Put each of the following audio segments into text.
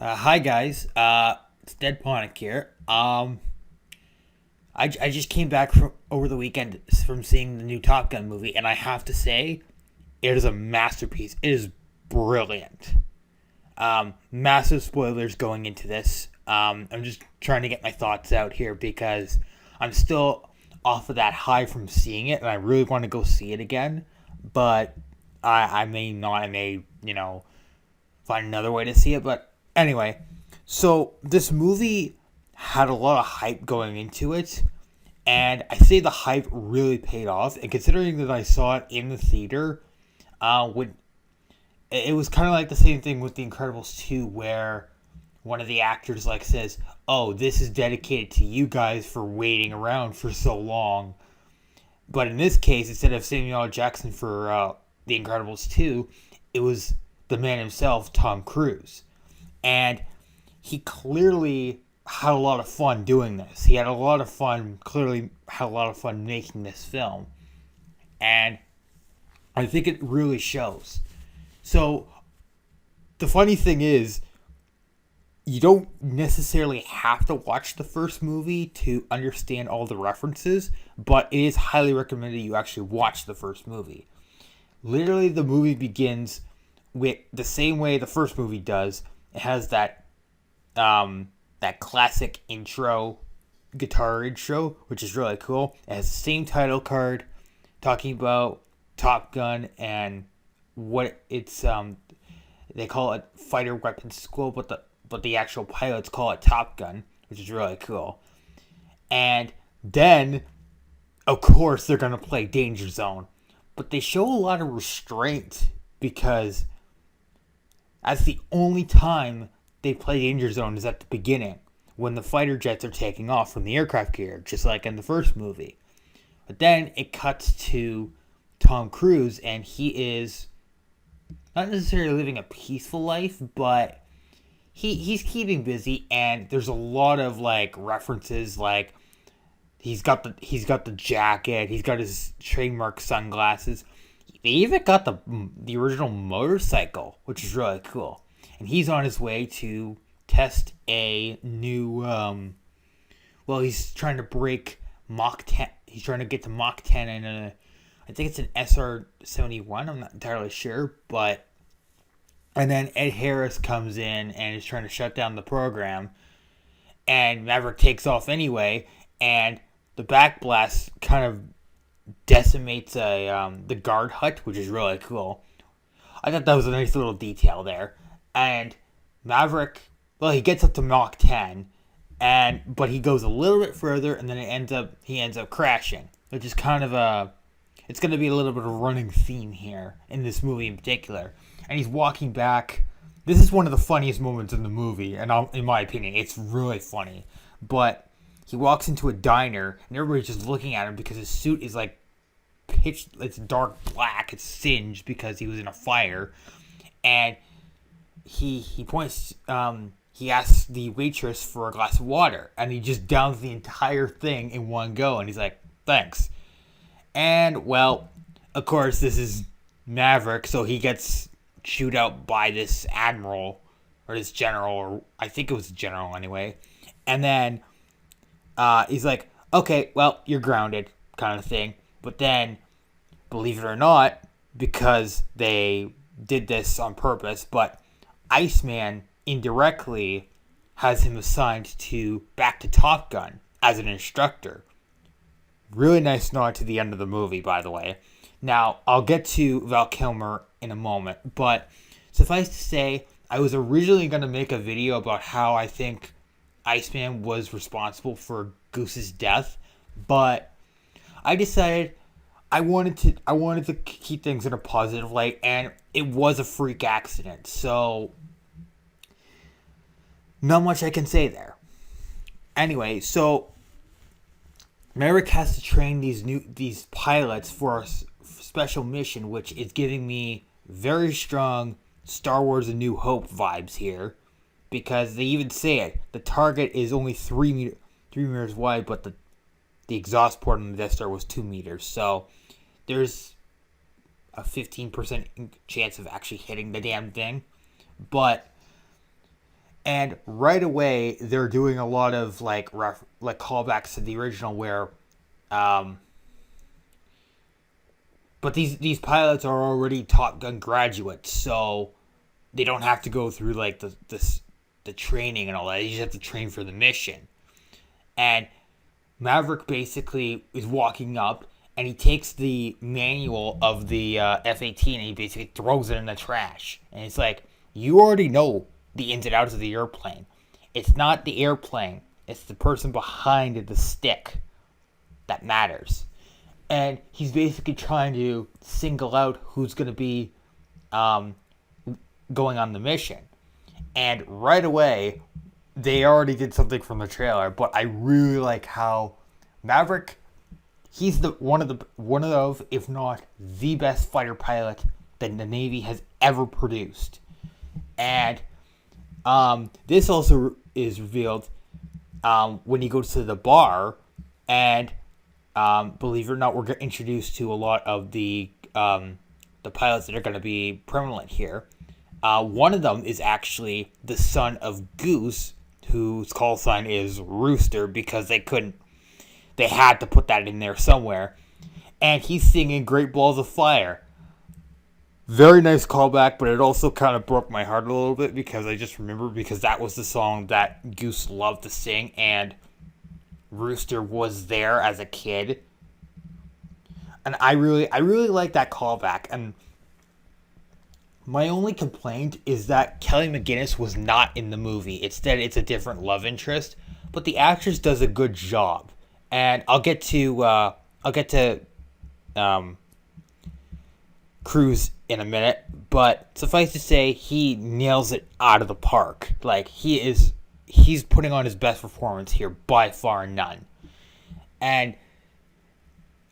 Hi guys, it's Dead Ponic here. I just came back from over the weekend from seeing the new Top Gun movie, and I have to say, it is a masterpiece. It is brilliant. Massive spoilers going into this. I'm just trying to get my thoughts out here because I'm still off of that high from seeing it, and I really want to go see it again. But I may not. I may find another way to see it. But anyway, so this movie had a lot of hype going into it, and I say the hype really paid off. And considering that I saw it in the theater, when it was kind of like the same thing with The Incredibles 2, where one of the actors like says, "Oh, this is dedicated to you guys for waiting around for so long." But in this case, instead of Samuel L. Jackson for The Incredibles 2, it was the man himself, Tom Cruise. And he clearly had a lot of fun doing this. He had a lot of fun, clearly had a lot of fun making this film. And I think it really shows. So the funny thing is, you don't necessarily have to watch the first movie to understand all the references, but it is highly recommended you actually watch the first movie. Literally, the movie begins with the same way the first movie does. It has that classic intro, guitar intro, which is really cool. It has the same title card talking about Top Gun and what it's they call it fighter weapons school, but the actual pilots call it Top Gun, which is really cool. And then, of course, they're gonna play Danger Zone, but they show a lot of restraint because that's the only time they play Danger Zone is at the beginning when the fighter jets are taking off from the aircraft carrier, just like in the first movie. But then it cuts to Tom Cruise, and he is not necessarily living a peaceful life, but he's keeping busy, and there's a lot of like references, like he's got the jacket, he's got his trademark sunglasses. They even got the original motorcycle, which is really cool. And he's on his way to test a new. He's trying to break Mach 10. He's trying to get to Mach 10 in I think it's an SR-71. I'm not entirely sure, but. And then Ed Harris comes in and is trying to shut down the program, and Maverick takes off anyway, and the backblast kind of decimates the guard hut, which is really cool. I thought that was a nice little detail there. And Maverick, he gets up to Mach 10, but he goes a little bit further, and then he ends up crashing, which is kind of it's going to be a little bit of a running theme here in this movie in particular. And he's walking back. This is one of the funniest moments in the movie, and in my opinion, it's really funny. But he walks into a diner, and everybody's just looking at him because his suit is like it's dark black, it's singed because he was in a fire. And he points, he asks the waitress for a glass of water, and he just downs the entire thing in one go, and he's like, "Thanks." And, well, of course, this is Maverick, so he gets chewed out by this admiral, or this general, or I think it was a general anyway. And then he's like, "Okay, well, you're grounded," kind of thing. But then, believe it or not, because they did this on purpose, but Iceman indirectly has him assigned back to Top Gun as an instructor. Really nice nod to the end of the movie, by the way. Now, I'll get to Val Kilmer in a moment, but suffice to say, I was originally going to make a video about how I think Iceman was responsible for Goose's death, but I decided I wanted to keep things in a positive light, and it was a freak accident, so not much I can say there. Anyway, so Maverick has to train these pilots for a special mission, which is giving me very strong Star Wars: A New Hope vibes here, because they even say it. The target is only 3 meters wide, but the exhaust port on the Death Star was 2 meters. So there's a 15% chance of actually hitting the damn thing. But And right away, they're doing a lot of like callbacks to the original, where, um, but these pilots are already Top Gun graduates, so they don't have to go through like the training and all that. They just have to train for the mission. And Maverick basically is walking up, and he takes the manual of the F-18 and he basically throws it in the trash. And it's like, you already know the ins and outs of the airplane. It's not the airplane, it's the person behind the stick that matters. And he's basically trying to single out who's going to be um, going on the mission. And right away, they already did something from the trailer, but I really like how Maverick, he's one of, if not the best fighter pilot that the Navy has ever produced. And this also is revealed when he goes to the bar, and believe it or not, we're introduced to a lot of the pilots that are going to be prevalent here. One of them is actually the son of Goose, whose call sign is Rooster, because they had to put that in there somewhere. And he's singing Great Balls of Fire. Very nice callback, but it also kind of broke my heart a little bit, because I just remember, because that was the song that Goose loved to sing, and Rooster was there as a kid. And I really like that callback. And my only complaint is that Kelly McGinnis was not in the movie. Instead, it's a different love interest, but the actress does a good job. And I'll get to Cruise in a minute, but suffice to say, he nails it out of the park. Like, he's putting on his best performance here by far, none. And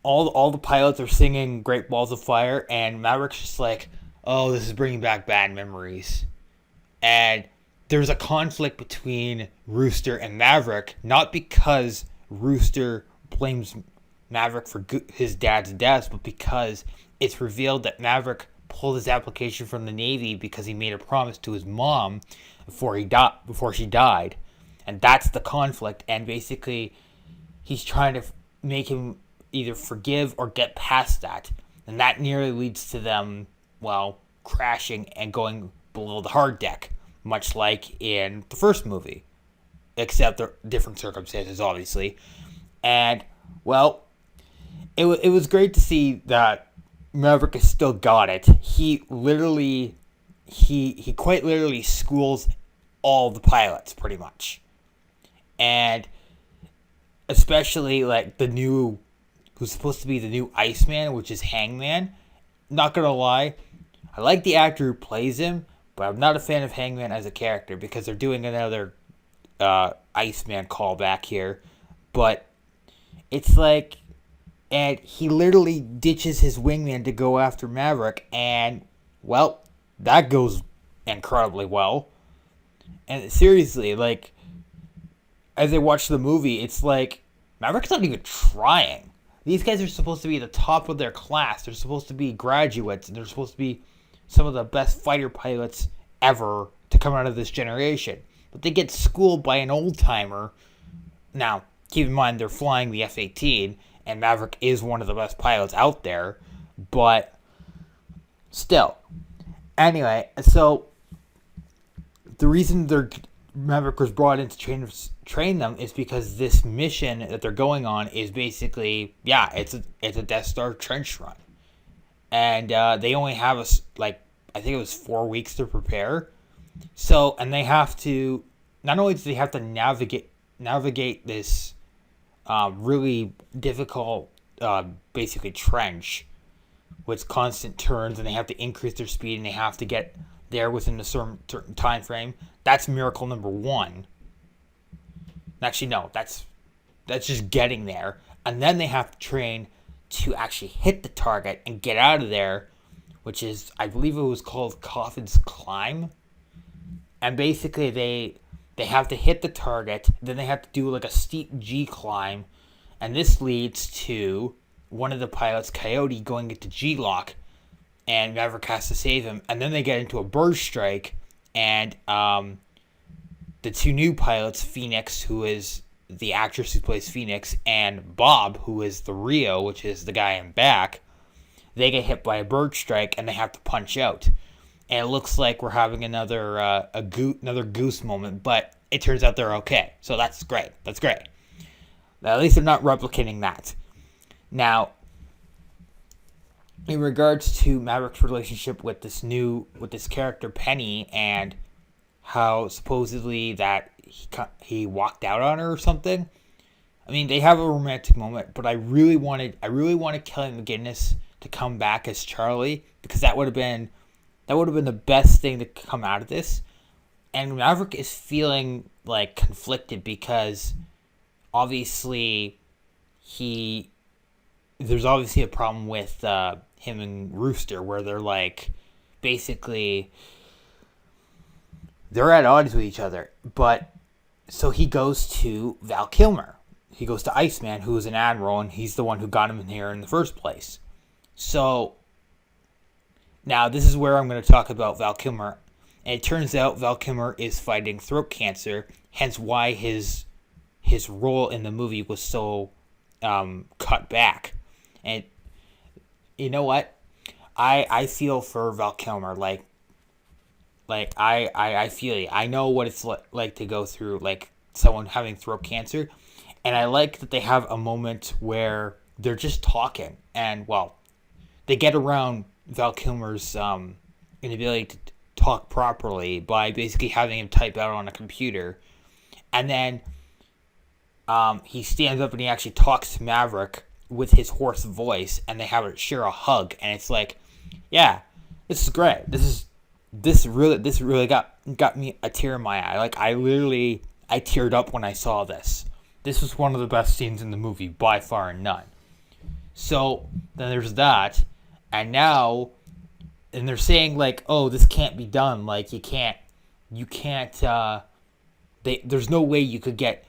all the pilots are singing Great Balls of Fire, and Maverick's just like, oh, this is bringing back bad memories. And there's a conflict between Rooster and Maverick, not because Rooster blames Maverick for his dad's death, but because it's revealed that Maverick pulled his application from the Navy because he made a promise to his mom before she died. And that's the conflict. And basically, he's trying to make him either forgive or get past that. And that nearly leads to them, well, crashing and going below the hard deck, much like in the first movie. Except they're different circumstances, obviously. And, well, it was great to see that Maverick has still got it. He quite literally schools all the pilots, pretty much. And especially, like, the new, who's supposed to be the new Iceman, which is Hangman. Not gonna lie, I like the actor who plays him, but I'm not a fan of Hangman as a character, because they're doing another Iceman callback here. But it's like, and he literally ditches his wingman to go after Maverick, and, well, that goes incredibly well. And seriously, like, as I watch the movie, it's like, Maverick's not even trying. These guys are supposed to be the top of their class. They're supposed to be graduates, and they're supposed to be some of the best fighter pilots ever to come out of this generation. But they get schooled by an old-timer. Now, keep in mind, they're flying the F-18, and Maverick is one of the best pilots out there, but still. Anyway, so the reason Maverick was brought in to train them is because this mission that they're going on is basically, yeah, it's a Death Star trench run. And they only have, I think it was 4 weeks to prepare. So, and they have to, not only do they have to navigate this really difficult, basically trench with constant turns, and they have to increase their speed, and they have to get there within a certain time frame. That's miracle number one. Actually, no, that's just getting there. And then they have to train to actually hit the target and get out of there, which is, I believe it was called Coffin's Climb. And basically they have to hit the target, then they have to do like a steep G climb, and this leads to one of the pilots, Coyote, going into G-lock, and Maverick has to save him, and then they get into a bird strike, and the two new pilots, Phoenix, who is the actress who plays Phoenix, and Bob, who is the Rio, which is the guy in back, they get hit by a bird strike and they have to punch out. And it looks like we're having another goose moment, but it turns out they're okay. So that's great. That's great. Now, at least they're not replicating that. Now, in regards to Maverick's relationship with this character Penny, and how supposedly that he walked out on her or something. I mean, they have a romantic moment, but I really wanted Kelly McGinnis to come back as Charlie, because that would have been the best thing to come out of this. And Maverick is feeling like conflicted because obviously there's obviously a problem with him and Rooster, where they're like basically they're at odds with each other. But so he goes to Val Kilmer. He goes to Iceman, who is an admiral, and he's the one who got him in here in the first place. So now this is where I'm going to talk about Val Kilmer. And it turns out Val Kilmer is fighting throat cancer, hence why his role in the movie was so cut back. And you know what? I feel for Val Kilmer. Like I feel it. I know what it's like to go through like someone having throat cancer. And I like that they have a moment where they're just talking. And, well, they get around Val Kilmer's inability to talk properly by basically having him type out on a computer. And then he stands up and he actually talks to Maverick with his hoarse voice, and they share a hug. And it's like, yeah, this is great. This really got me a tear in my eye. Like, I teared up when I saw this. This was one of the best scenes in the movie, by far and none. So, then there's that. And now, and they're saying, like, oh, this can't be done. Like, there's no way you could get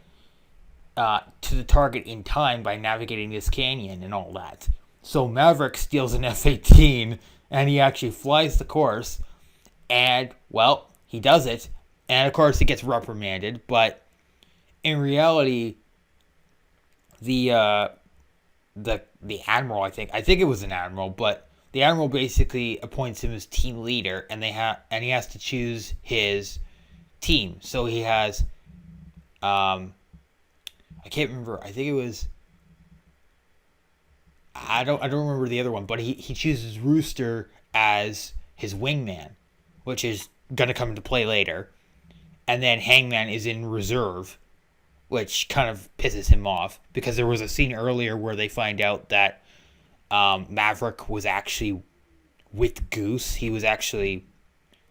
to the target in time by navigating this canyon and all that. So, Maverick steals an F-18, and he actually flies the course. And, well, he does it. And, of course, he gets reprimanded. But, in reality, the admiral, I think it was an admiral, but the admiral basically appoints him as team leader, and he has to choose his team. So he has, I can't remember. I think it was, I don't remember the other one, but he chooses Rooster as his wingman, which is gonna come into play later, and then Hangman is in reserve, which kind of pisses him off, because there was a scene earlier where they find out that Maverick was actually with Goose. He was actually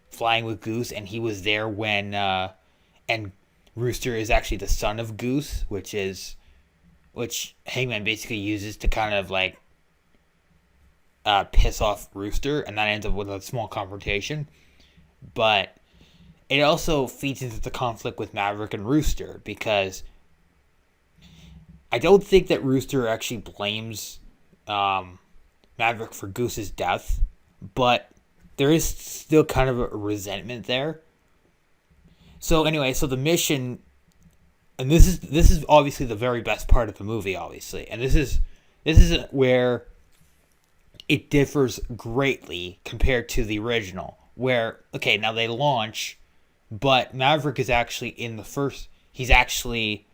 flying with Goose, and he was there when... and Rooster is actually the son of Goose, which Hangman basically uses to kind of, like, piss off Rooster, and that ends up with a small confrontation. But it also feeds into the conflict with Maverick and Rooster, because I don't think that Rooster actually blames Maverick for Goose's death, but there is still kind of a resentment there. So anyway, so the mission, and this is obviously the very best part of the movie, obviously, and this is where it differs greatly compared to the original, where, okay, now they launch, but Maverick is actually he's actually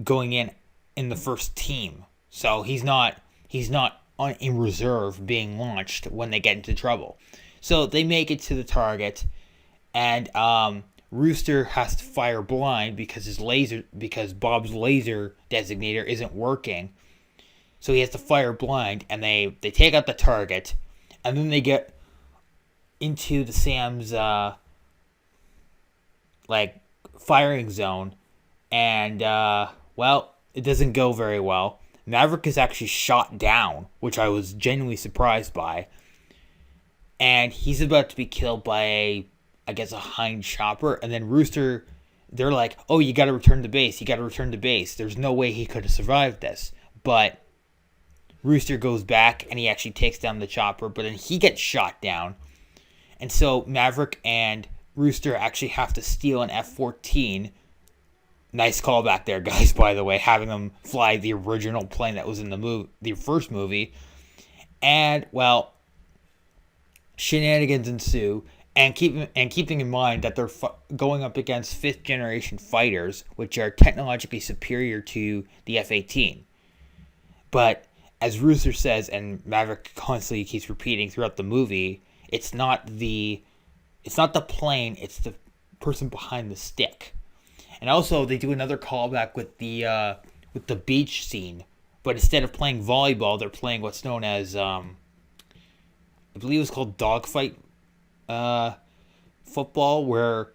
going in the first team. So he's not in reserve being launched when they get into trouble. So they make it to the target, and Rooster has to fire blind because Bob's laser designator isn't working. So he has to fire blind, and they take out the target, and then they get into the Sam's firing zone, and well, it doesn't go very well. Maverick is actually shot down, which I was genuinely surprised by, and he's about to be killed by a Hind chopper. And then Rooster, they're like, oh, you gotta return to base. There's no way he could have survived this. But Rooster goes back, and he actually takes down the chopper, but then he gets shot down. And so Maverick and Rooster actually have to steal an F-14. Nice callback there, guys, by the way, having them fly the original plane that was in the first movie. And, well, shenanigans ensue. And keeping in mind that they're going up against fifth generation fighters, which are technologically superior to the F-18. But as Rooster says, and Maverick constantly keeps repeating throughout the movie, it's not the plane, it's the person behind the stick. And also, they do another callback with the beach scene, but instead of playing volleyball, they're playing what's known as I believe it was called dogfight football, where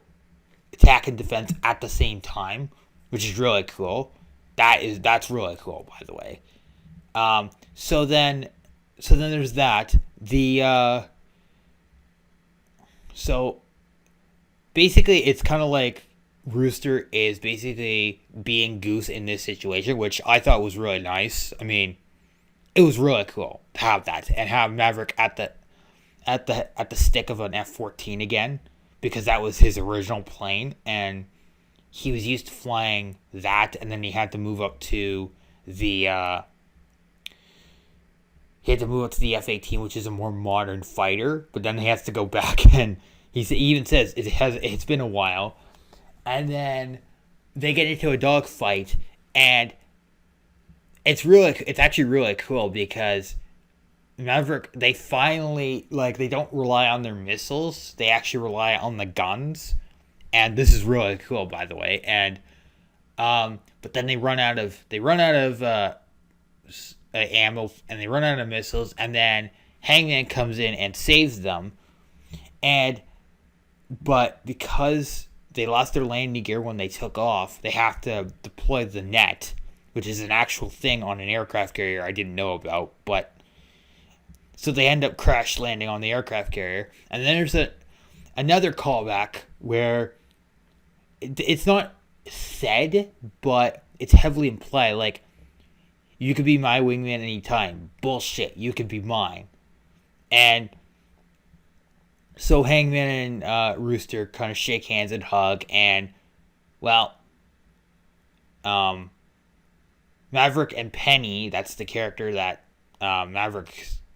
attack and defense at the same time, which is really cool. That's really cool, by the way. So then there's that. So basically, it's kind of like Rooster is basically being Goose in this situation, which I thought was really nice. I mean, it was really cool to have that and have Maverick at the stick of an F-14 again, because that was his original plane, and he was used to flying that, and then he had to move up to the F-18, which is a more modern fighter, but then he has to go back, and he even says it's been a while, and then they get into a dogfight, and it's actually really cool because Maverick, they finally, they don't rely on their missiles, they actually rely on the guns, and this is really cool, by the way, and but then they run out of ammo, and they run out of missiles, and then Hangman comes in and saves them, but because they lost their landing gear when they took off, they have to deploy the net, which is an actual thing on an aircraft carrier I didn't know about, but so they end up crash landing on the aircraft carrier. And then there's another callback where it's not said, but it's heavily implied. Like, you could be my wingman anytime. Bullshit. You could be mine. And so Hangman and Rooster kind of shake hands and hug. And, well, Maverick and Penny, that's the character that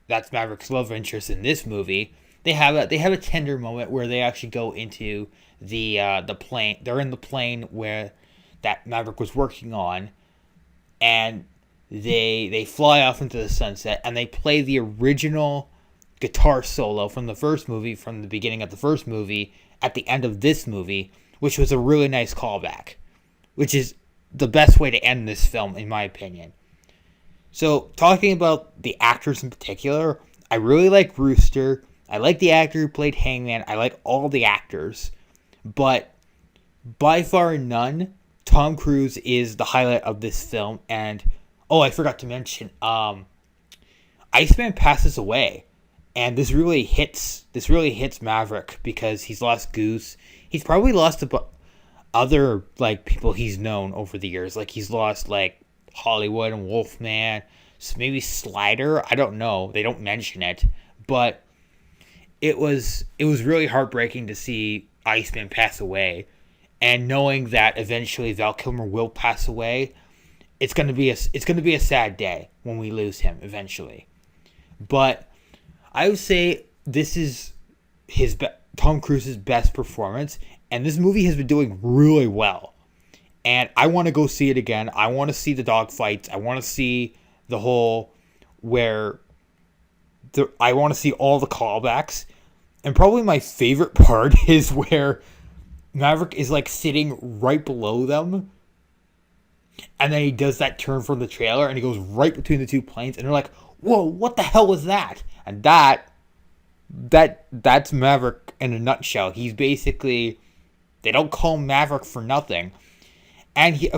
that's Maverick's love interest in this movie. They have a tender moment where they actually go into the plane. They're in the plane where that Maverick was working on, and they fly off into the sunset, and they play the original guitar solo from the first movie, from the beginning of the first movie, at the end of this movie, which was a really nice callback, which is the best way to end this film, in my opinion. So, talking about the actors in particular, I really like Rooster. I like the actor who played Hangman. I like all the actors. But, by far none, Tom Cruise is the highlight of this film. And, I forgot to mention, Iceman passes away. And this really hits Maverick, because he's lost Goose. He's probably lost other, people he's known over the years. He's lost, Hollywood and Wolfman, so maybe Slider. I don't know. They don't mention it, but it was really heartbreaking to see Iceman pass away, and knowing that eventually Val Kilmer will pass away. It's gonna be a sad day when we lose him eventually. But I would say this is Tom Cruise's best performance, and this movie has been doing really well. And I want to go see it again. I want to see the dogfights. I want to see the whole I want to see all the callbacks. And probably my favorite part is where Maverick is sitting right below them. And then he does that turn from the trailer and he goes right between the two planes. And they're like, whoa, what the hell was that? And that's Maverick in a nutshell. He's basically, they don't call him Maverick for nothing. And he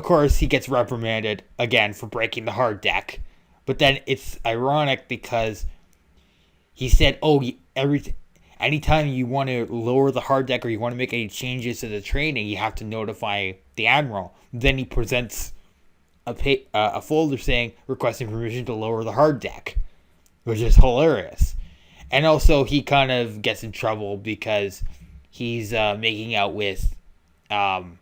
gets reprimanded again for breaking the hard deck. But then it's ironic because he said, anytime you want to lower the hard deck or you want to make any changes to the training, you have to notify the admiral. Then he presents a folder saying, requesting permission to lower the hard deck, which is hilarious. And also he kind of gets in trouble because he's making out with um,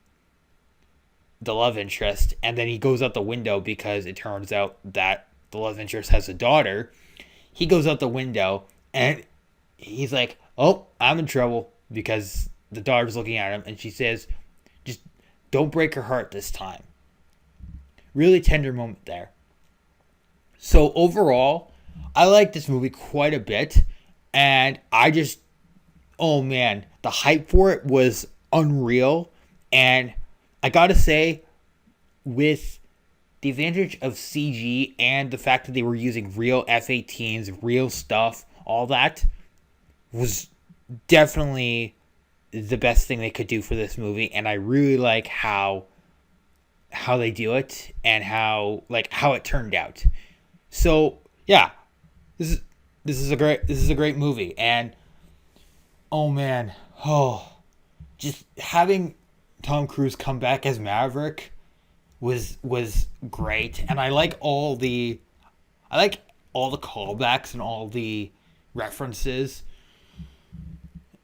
the love interest, and then he goes out the window because it turns out that the love interest has a daughter. He goes out the window and he's like, "Oh, I'm in trouble," because the daughter's looking at him, and she says, "Just don't break her heart this time." Really tender moment there. So overall, I like this movie quite a bit, and oh man, the hype for it was unreal, and I gotta say, with the advantage of CG and the fact that they were using real F-18s, real stuff, all that was definitely the best thing they could do for this movie, and I really like how they do it and how it turned out. So yeah, this is this is a great movie, and oh man, just having Tom Cruise come back as Maverick was great, and I like all the callbacks and all the references.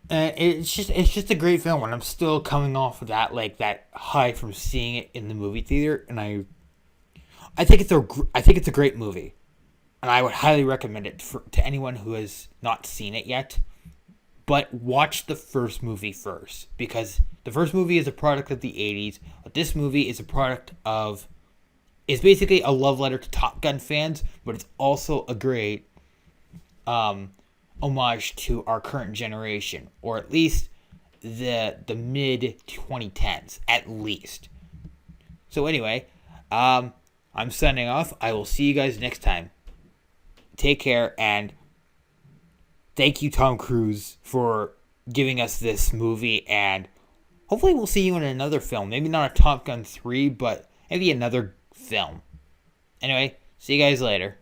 And it's just a great film, and I'm still coming off of that high from seeing it in the movie theater, and I think it's a great movie, and I would highly recommend it to anyone who has not seen it yet. But watch the first movie first, because the first movie is a product of the 80s, but this movie is a product of is basically a love letter to Top Gun fans, but it's also a great homage to our current generation, or at least the mid 2010s, at least. So anyway, I'm signing off. I will see you guys next time. Take care, and thank you, Tom Cruise, for giving us this movie, and hopefully we'll see you in another film. Maybe not a Top Gun 3, but maybe another film. Anyway, see you guys later.